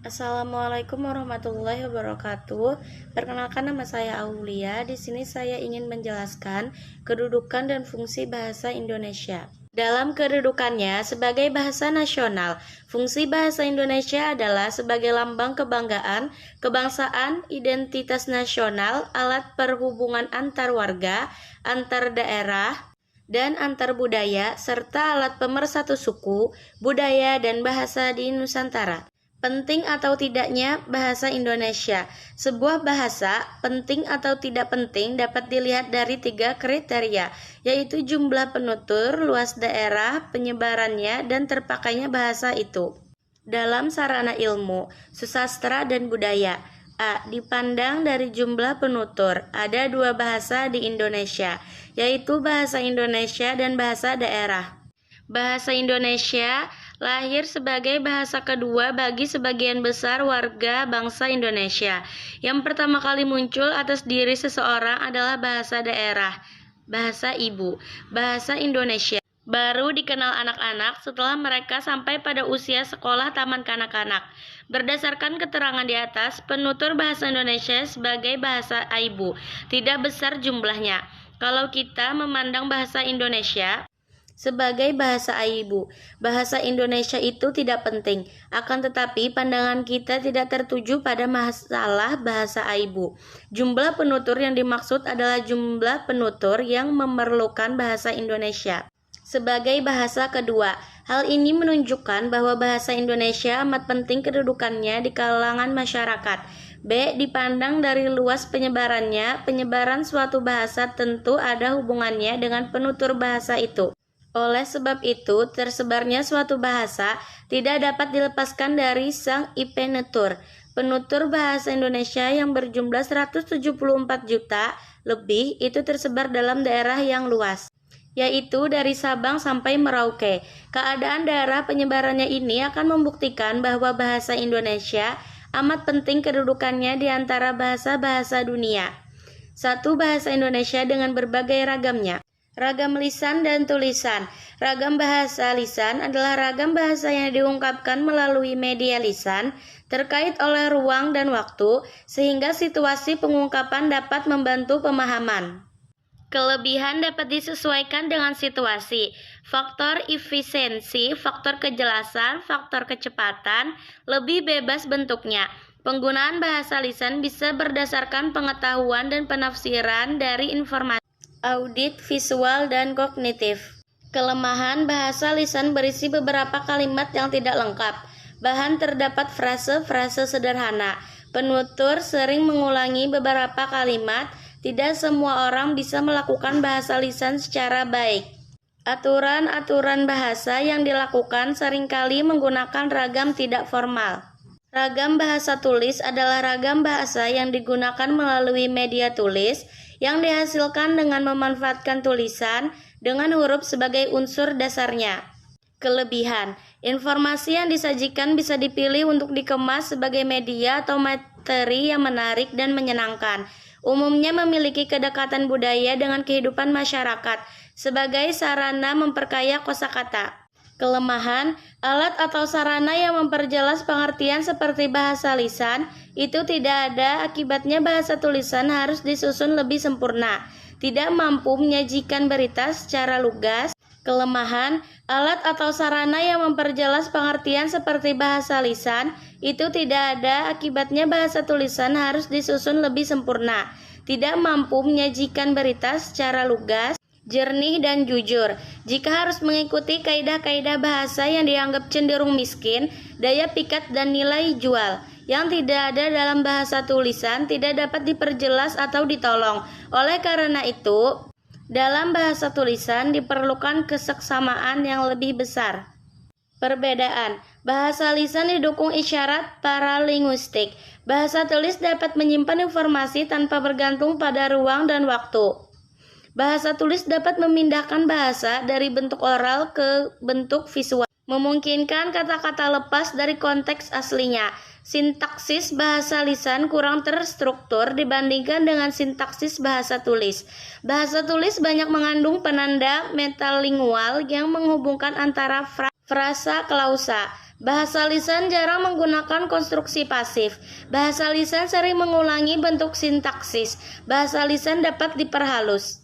Assalamualaikum warahmatullahi wabarakatuh. Perkenalkan, nama saya Aulia. Di sini saya ingin menjelaskan kedudukan dan fungsi bahasa Indonesia. Dalam kedudukannya sebagai bahasa nasional, fungsi bahasa Indonesia adalah sebagai lambang kebanggaan, kebangsaan, identitas nasional, alat perhubungan antar warga, antar daerah, dan antar budaya, serta alat pemersatu suku, budaya, dan bahasa di Nusantara. Penting atau tidaknya bahasa Indonesia. Sebuah bahasa, penting atau tidak penting, dapat dilihat dari 3 kriteria, yaitu jumlah penutur, luas daerah, penyebarannya, dan terpakainya bahasa itu dalam sarana ilmu, susastra, dan budaya. A. Dipandang dari jumlah penutur, ada 2 bahasa di Indonesia, yaitu bahasa Indonesia dan bahasa daerah. Bahasa Indonesia lahir sebagai bahasa kedua bagi sebagian besar warga bangsa Indonesia. Yang pertama kali muncul atas diri seseorang adalah bahasa daerah, bahasa ibu. Bahasa Indonesia baru dikenal anak-anak setelah mereka sampai pada usia sekolah taman kanak-kanak. Berdasarkan keterangan di atas, penutur bahasa Indonesia sebagai bahasa ibu tidak besar jumlahnya. Kalau kita memandang bahasa Indonesia sebagai bahasa ibu, bahasa Indonesia itu tidak penting. Akan tetapi pandangan kita tidak tertuju pada masalah bahasa ibu. Jumlah penutur yang dimaksud adalah jumlah penutur yang memerlukan bahasa Indonesia sebagai bahasa kedua. Hal ini menunjukkan bahwa bahasa Indonesia amat penting kedudukannya di kalangan masyarakat. B. Dipandang dari luas penyebarannya, penyebaran suatu bahasa tentu ada hubungannya dengan penutur bahasa itu. Oleh sebab itu, tersebarnya suatu bahasa tidak dapat dilepaskan dari sang penutur. Penutur bahasa Indonesia yang berjumlah 174 juta lebih itu tersebar dalam daerah yang luas, yaitu dari Sabang sampai Merauke. Keadaan daerah penyebarannya ini akan membuktikan bahwa bahasa Indonesia amat penting kedudukannya di antara bahasa-bahasa dunia. 1. Bahasa Indonesia dengan berbagai ragamnya. Ragam lisan dan tulisan. Ragam bahasa lisan adalah ragam bahasa yang diungkapkan melalui media lisan, terkait oleh ruang dan waktu, sehingga situasi pengungkapan dapat membantu pemahaman. Kelebihan dapat disesuaikan dengan situasi. Faktor efisiensi, faktor kejelasan, faktor kecepatan, lebih bebas bentuknya. Penggunaan bahasa lisan bisa berdasarkan pengetahuan dan penafsiran dari informasi, audit, visual, dan kognitif. Kelemahan bahasa lisan berisi beberapa kalimat yang tidak lengkap. Bahan terdapat frase-frase sederhana. Penutur sering mengulangi beberapa kalimat. Tidak semua orang bisa melakukan bahasa lisan secara baik. Aturan-aturan bahasa yang dilakukan seringkali menggunakan ragam tidak formal. Ragam bahasa tulis adalah ragam bahasa yang digunakan melalui media tulis yang dihasilkan dengan memanfaatkan tulisan dengan huruf sebagai unsur dasarnya. Kelebihan, informasi yang disajikan bisa dipilih untuk dikemas sebagai media atau materi yang menarik dan menyenangkan. Umumnya memiliki kedekatan budaya dengan kehidupan masyarakat sebagai sarana memperkaya kosakata. Kelemahan, alat atau sarana yang memperjelas pengertian seperti bahasa lisan itu tidak ada, akibatnya bahasa tulisan harus disusun lebih sempurna, tidak mampu menyajikan berita secara lugas. Kelemahan, alat atau sarana yang memperjelas pengertian seperti bahasa lisan itu tidak ada, akibatnya bahasa tulisan harus disusun lebih sempurna, tidak mampu menyajikan berita secara lugas, jernih, dan jujur. Jika harus mengikuti kaidah-kaidah bahasa yang dianggap cenderung miskin, daya pikat dan nilai jual yang tidak ada dalam bahasa tulisan tidak dapat diperjelas atau ditolong. Oleh karena itu, dalam bahasa tulisan diperlukan keseksamaan yang lebih besar. Perbedaan, bahasa lisan didukung isyarat paralinguistik. Bahasa tulis dapat menyimpan informasi tanpa bergantung pada ruang dan waktu. Bahasa tulis dapat memindahkan bahasa dari bentuk oral ke bentuk visual, memungkinkan kata-kata lepas dari konteks aslinya. Sintaksis bahasa lisan kurang terstruktur dibandingkan dengan sintaksis bahasa tulis. Bahasa tulis banyak mengandung penanda metalingual yang menghubungkan antara frasa klausa. Bahasa lisan jarang menggunakan konstruksi pasif. Bahasa lisan sering mengulangi bentuk sintaksis. Bahasa lisan dapat diperhalus.